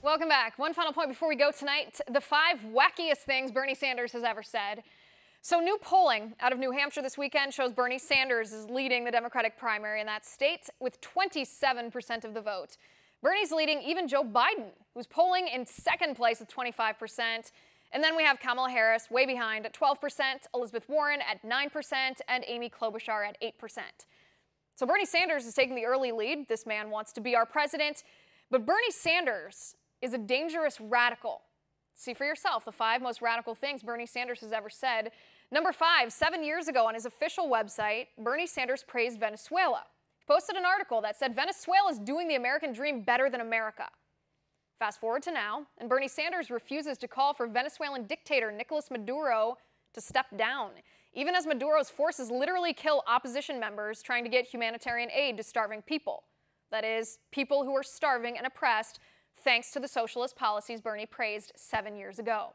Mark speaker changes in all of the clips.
Speaker 1: Welcome back. One final point before we go tonight. The 5 wackiest things Bernie Sanders has ever said. So new polling out of New Hampshire this weekend shows Bernie Sanders is leading the Democratic primary in that state with 27% of the vote. Bernie's leading even Joe Biden, who's polling in second place with 25%. And then we have Kamala Harris way behind at 12%, Elizabeth Warren at 9%, and Amy Klobuchar at 8%. So Bernie Sanders is taking the early lead. This man wants to be our president. But Bernie Sanders is a dangerous radical. See for yourself the 5 most radical things Bernie Sanders has ever said. Number 5, 7 years ago on his official website, Bernie Sanders praised Venezuela. He posted an article that said Venezuela is doing the American dream better than America. Fast forward to now, and Bernie Sanders refuses to call for Venezuelan dictator Nicolas Maduro to step down, even as Maduro's forces literally kill opposition members trying to get humanitarian aid to starving people. That is, people who are starving and oppressed thanks to the socialist policies Bernie praised 7 years ago.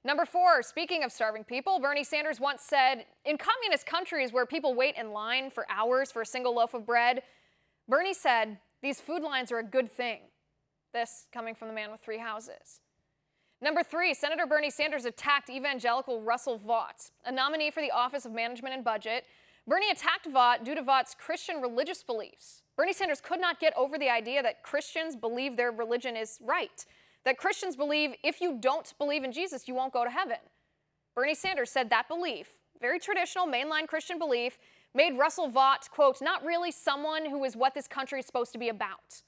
Speaker 1: Number 4, speaking of starving people, Bernie Sanders once said, in communist countries where people wait in line for hours for a single loaf of bread, Bernie said, these food lines are a good thing. This coming from the man with 3 houses. Number 3, Senator Bernie Sanders attacked evangelical Russell Vought, a nominee for the Office of Management and Budget. Bernie attacked Vought due to Vaught's Christian religious beliefs. Bernie Sanders could not get over the idea that Christians believe their religion is right, that Christians believe if you don't believe in Jesus, you won't go to heaven. Bernie Sanders said that belief, very traditional mainline Christian belief, made Russell Vought, quote, not really someone who is what this country is supposed to be about.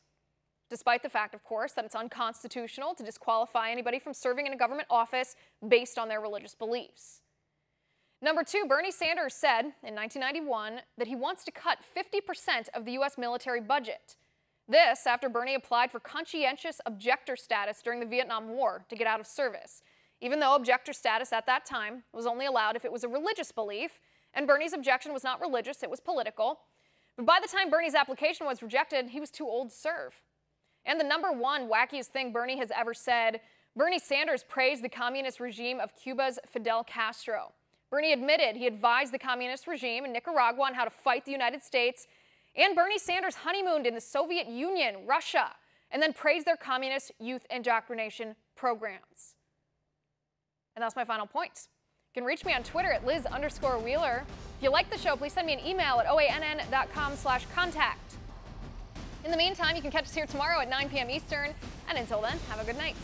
Speaker 1: Despite the fact, of course, that it's unconstitutional to disqualify anybody from serving in a government office based on their religious beliefs. Number 2, Bernie Sanders said in 1991 that he wants to cut 50% of the U.S. military budget. This after Bernie applied for conscientious objector status during the Vietnam War to get out of service, even though objector status at that time was only allowed if it was a religious belief, and Bernie's objection was not religious, it was political. But by the time Bernie's application was rejected, he was too old to serve. And the number 1 wackiest thing Bernie has ever said, Bernie Sanders praised the communist regime of Cuba's Fidel Castro. Bernie admitted he advised the communist regime in Nicaragua on how to fight the United States, and Bernie Sanders honeymooned in the Soviet Union, Russia, and then praised their communist youth indoctrination programs. And that's my final point. You can reach me on Twitter at Liz_Wheeler. If you like the show, please send me an email at oann.com/contact. In the meantime, you can catch us here tomorrow at 9 p.m. Eastern, and until then, have a good night.